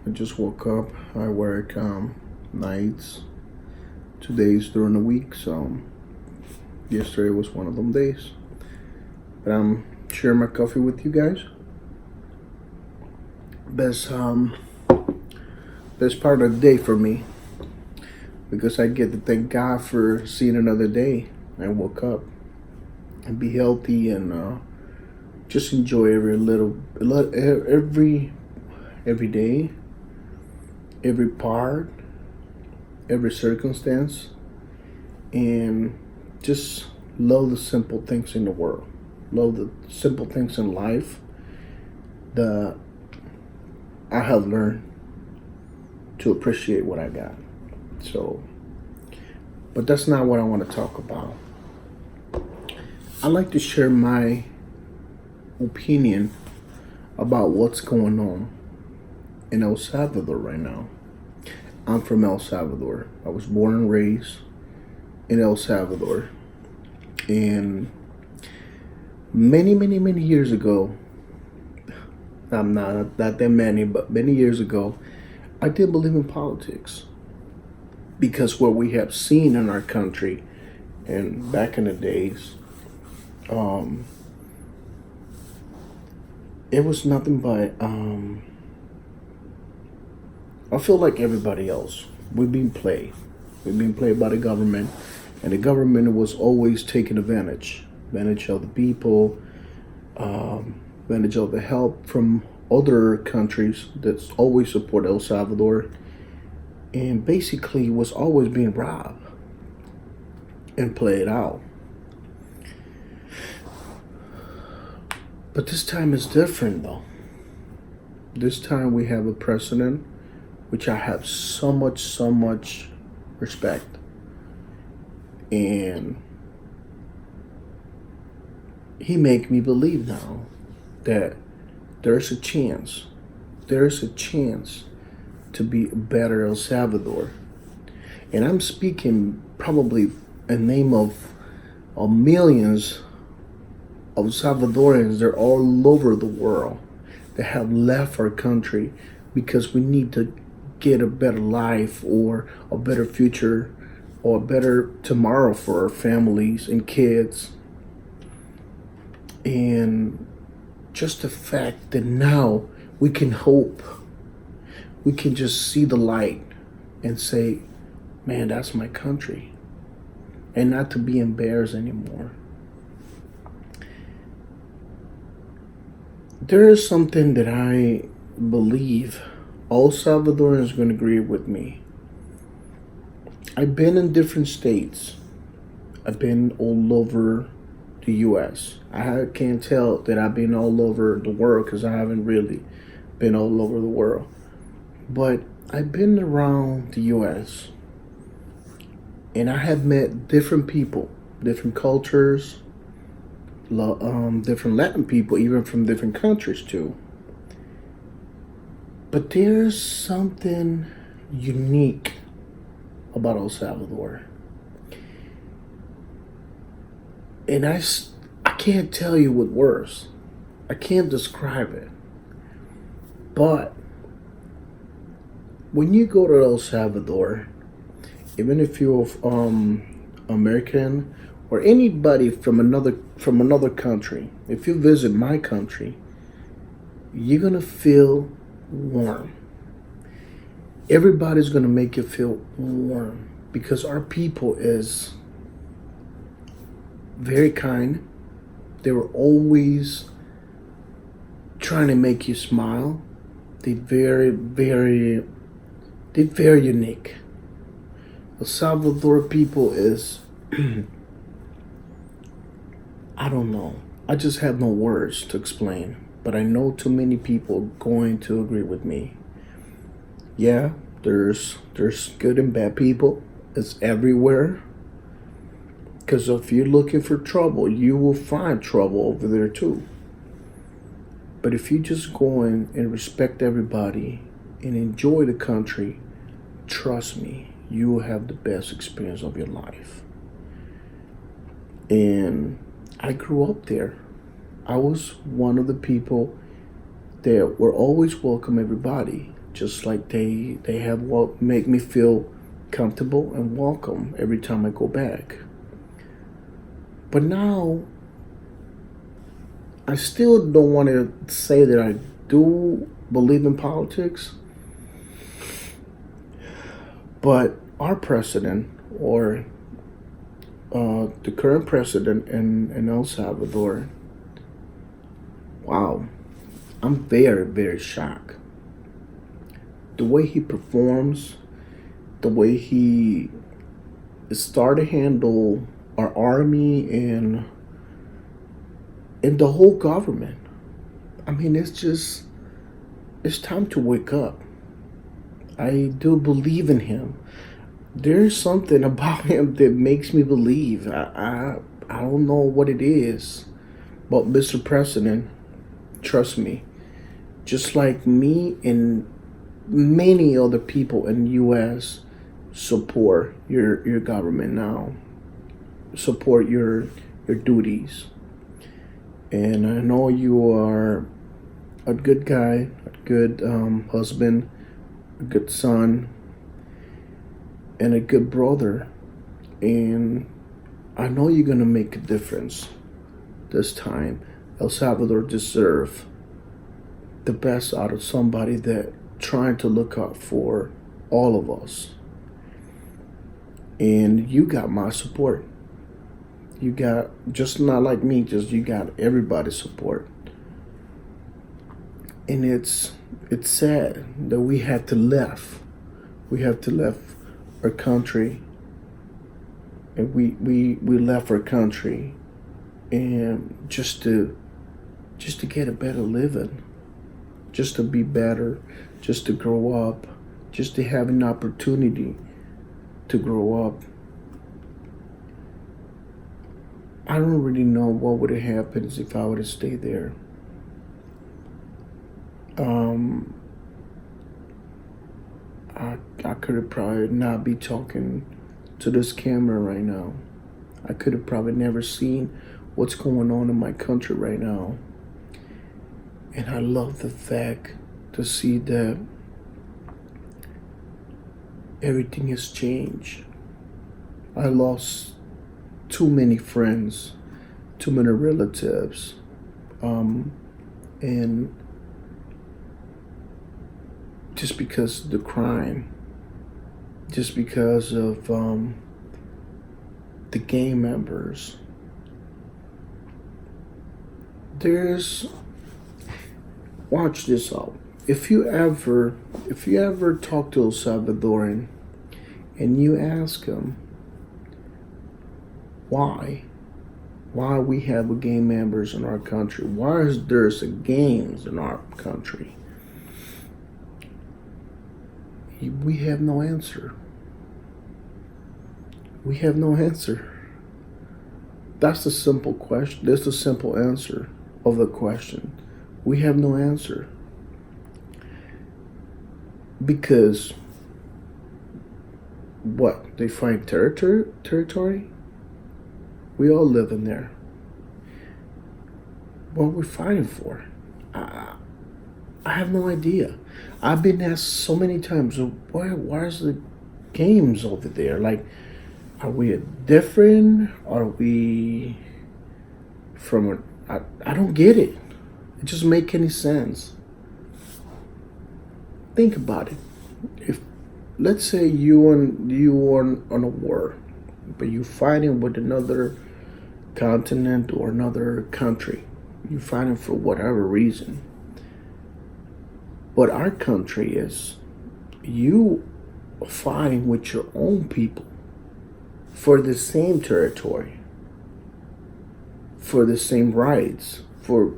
I just woke up. I work nights, 2 days during the week. So yesterday was one of them days. But I'm sharing my coffee with you guys. Best best part of the day for me because I get to thank God for seeing another day. I woke up and be healthy and just enjoy every day, every part, every circumstance, and just love the simple things in the world. Love the simple things in life that I have learned to appreciate what I got. So, but that's not what I want to talk about. I like to share my opinion about what's going on in El Salvador right now. I'm from El Salvador. I was born and raised in El Salvador. And many years ago, I'm not that many, but many years ago, I did believe in politics. Because what we have seen in our country and back in the days, it was nothing but I feel like everybody else. We've been played. We've been played by the government, and the government was always taking advantage of the people, advantage of the help from other countries that's always support El Salvador, and basically was always being robbed and played out. But this time is different, though. This time we have a president which I have so much respect. And he make me believe now that there's a chance to be a better El Salvador. And I'm speaking probably in name of millions of Salvadorians. They're all over the world that have left our country because we need to get a better life or a better future or a better tomorrow for our families and kids. And just the fact that now we can hope, we can just see the light and say, man, that's my country, and not to be embarrassed anymore. There is something that I believe all Salvadorans are going to agree with me. I've been in different states. I've been all over the U.S. I can't tell that I've been all over the world because I haven't really been all over the world. But I've been around the U.S. and I have met different people, different cultures, different Latin people, even from different countries too. But there's something unique about El Salvador. And I can't tell you with words. I can't describe it. But when you go to El Salvador, even if you're American or anybody from another country, if you visit my country, you're gonna feel warm. Everybody's gonna make you feel warm because our people is very kind. They were always trying to make you smile. They're very unique. The Salvador people is I don't know. I just have no words to explain. But I know too many people going to agree with me. Yeah, there's good and bad people. It's everywhere. Because if you're looking for trouble, you will find trouble over there too. But if you just go in and respect everybody and enjoy the country, trust me, you will have the best experience of your life. And I grew up there. I was one of the people that were always welcome everybody. just like they have what make me feel comfortable and welcome every time I go back. But now I still don't want to say that I do believe in politics, but our president, or the current president in El Salvador, wow, I'm very, very shocked. The way he performs, the way he started to handle our army and the whole government. I mean, it's time to wake up. I do believe in him. There's something about him that makes me believe. I don't know what it is, but Mr. President, trust me, just like me and many other people in the U.S. support your government now, support your duties, and I know you are a good guy, a good husband, a good son, and a good brother, and I know you're gonna make a difference this time. El Salvador deserve the best out of somebody that trying to look out for all of us. And you got my support. You got, just not like me, just you got everybody's support. And it's sad that we had to left. We have to left our country. And we left our country and just to get a better living, just to be better, just to grow up, just to have an opportunity to grow up. I don't really know what would have happened if I would have stayed there. I could have probably not be talking to this camera right now. I could have probably never seen what's going on in my country right now. And I love the fact to see that everything has changed. I lost too many friends, too many relatives, and just because of the crime, just because of the gang members. Watch this out. If you ever talk to a Salvadoran and you ask them why we have gang members in our country, why is there gangs in our country, we have no answer. We have no answer. That's the simple question. That's the simple answer of the question. We have no answer. Because what? They find territory? We all live in there. What are we fighting for? I have no idea. I've been asked so many times, where's the games over there? Like, are we different? Are we from I don't get it. It just make any sense. Think about it. If, let's say you are on a war, but you're fighting with another continent or another country. You're fighting for whatever reason. But our country is, you fighting with your own people for the same territory, for the same rights, for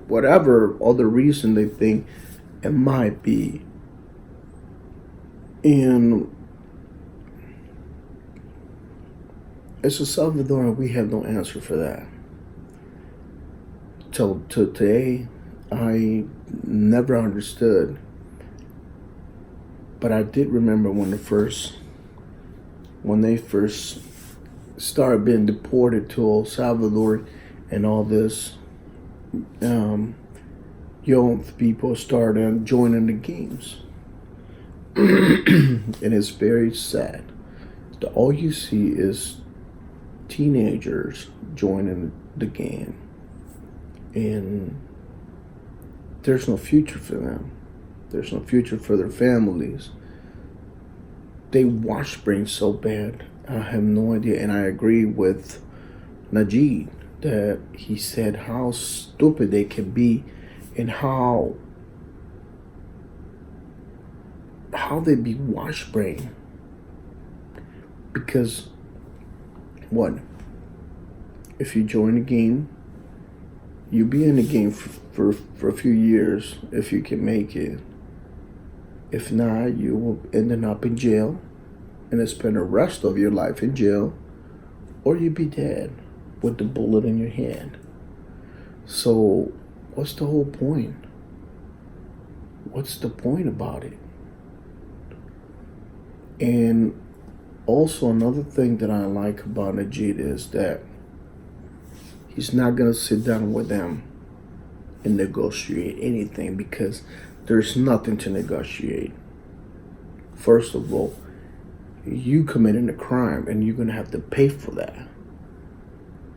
whatever other reason they think it might be. And as a Salvadoran, we have no answer for that. Till today, I never understood. But I did remember when they first started being deported to El Salvador and all this, young people started joining the games. And it's very sad that all you see is teenagers joining the gang, and there's no future for them. There's no future for their families. They wash brains so bad. I have no idea. And I agree with Najee that he said how stupid they can be and how they be wash brain. Because what? If you join a game, you be in the game for a few years if you can make it. If not, you will end up in jail and then spend the rest of your life in jail, or you be dead with the bullet in your hand. So, what's the whole point? What's the point about it? And also, another thing that I like about Najee is that he's not going to sit down with them and negotiate anything, because there's nothing to negotiate. First of all, you committed a crime and you're going to have to pay for that.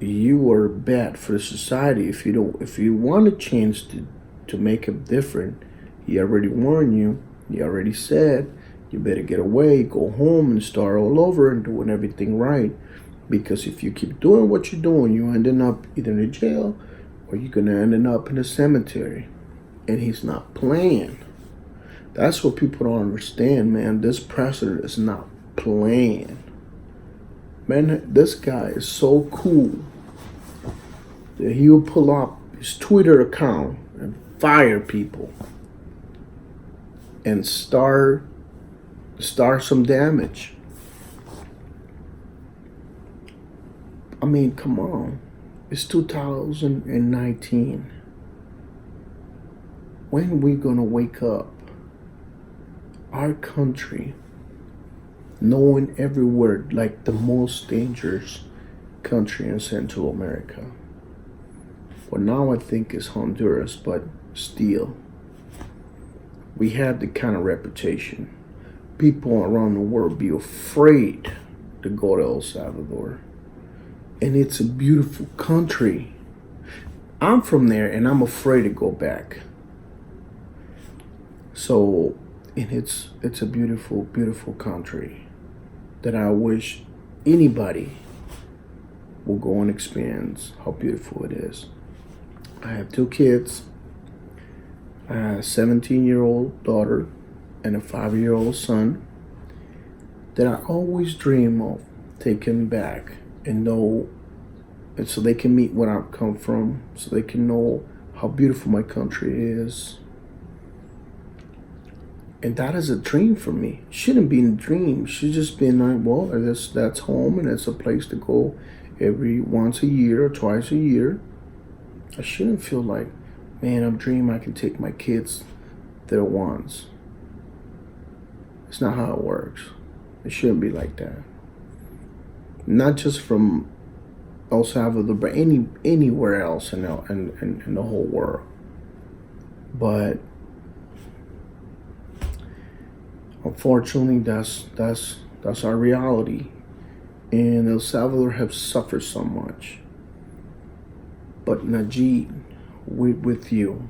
You are bad for the society if you want a chance to make it different. He already warned you. He already said you better get away, go home, and start all over and doing everything right. Because if you keep doing what you're doing, you're ending up either in jail or you're going to end up in a cemetery. And he's not playing. That's what people don't understand, man. This president is not playing. Man, this guy is so cool that he will pull up his Twitter account and fire people and start some damage. I mean, come on. It's 2019. When are we gonna wake up? Our country, knowing every word, like the most dangerous country in Central America. Well, now I think it's Honduras, but still, we have the kind of reputation. People around the world be afraid to go to El Salvador. And it's a beautiful country. I'm from there and I'm afraid to go back. So, and it's a beautiful, beautiful country that I wish anybody will go and experience how beautiful it is. I have 2 kids, a 17-year-old daughter and a 5-year-old son that I always dream of taking back and know, and so they can meet where I come from, so they can know how beautiful my country is. And that is a dream for me. Shouldn't be a dream. Should just be like, well, that's home and it's a place to go every once a year or twice a year. I shouldn't feel like, man, I'm dreaming I can take my kids there once. It's not how it works. It shouldn't be like that. Not just from El Salvador, but anywhere else in the whole world. But unfortunately, that's our reality, and El Salvador have suffered so much. But Najee, with you,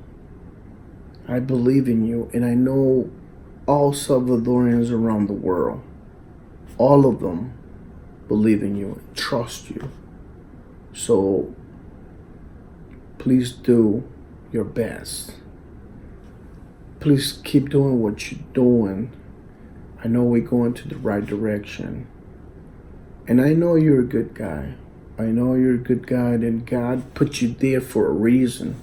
I believe in you, and I know all Salvadorians around the world, all of them believe in you and trust you. So please do your best. Please keep doing what you're doing. I know we're going to the right direction. And I know you're a good guy. I know you're a good guy, and God put you there for a reason.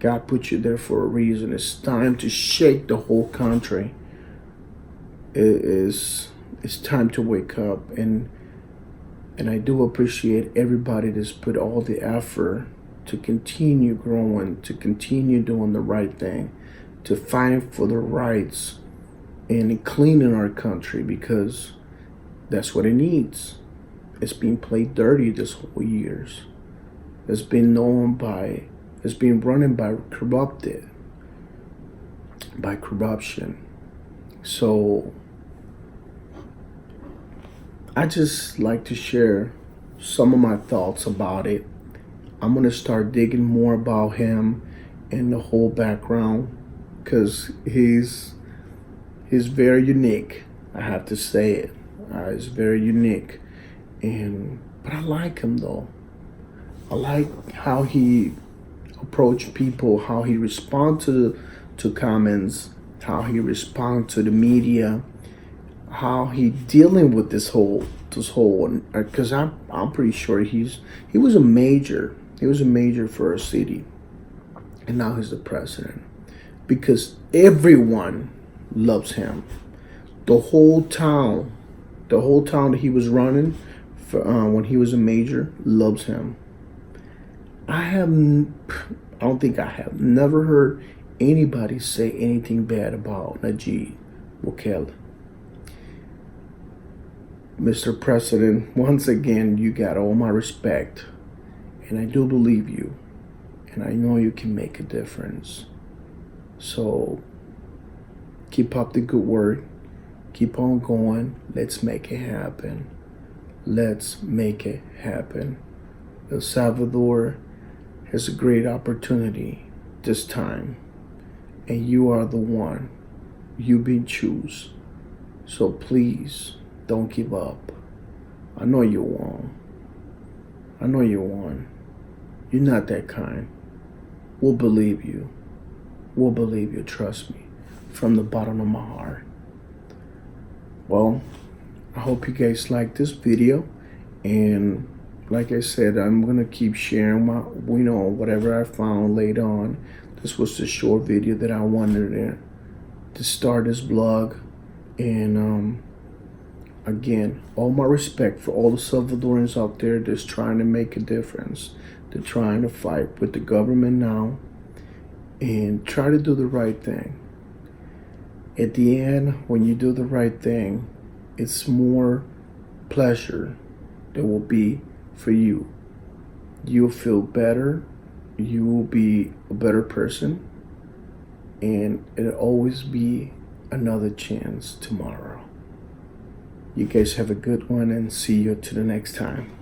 God put you there for a reason. It's time to shake the whole country. It's time to wake up. And I do appreciate everybody that's put all the effort to continue growing, to continue doing the right thing, to fight for the rights and cleaning our country, because that's what it needs. It's been played dirty this whole years. It's been running by corruption. So I just like to share some of my thoughts about it. I'm gonna start digging more about him and the whole background because he's very unique. I have to say it. He's very unique, and but I like him though. I like how he approach people, how he respond to comments, how he respond to the media, how he dealing with this whole because I'm pretty sure he was a major. He was a major for a city, and now he's the president because everyone loves him. The whole town, the whole town that he was running for, when he was a major, loves him. I have, I don't think I have never heard anybody say anything bad about Nayib Bukele. Mr. President, once again, you got all my respect, and I do believe you, and I know you can make a difference. So keep up the good work, keep on going. Let's make it happen. Let's make it happen. El Salvador has a great opportunity this time, and you are the one. You've been chosen. So please don't give up. I know you won't. I know you won't. You're not that kind. We'll believe you. We'll believe you. Trust me, from the bottom of my heart. Well, I hope you guys like this video, and like I said, I'm gonna keep sharing my, whatever I found later on. This was the short video that I wanted to start this blog, and again, all my respect for all the Salvadorans out there that's trying to make a difference. They're trying to fight with the government now and try to do the right thing. At the end, when you do the right thing, it's more pleasure that will be for you. You'll feel better. You will be a better person. And it'll always be another chance tomorrow. You guys have a good one, and see you to the next time.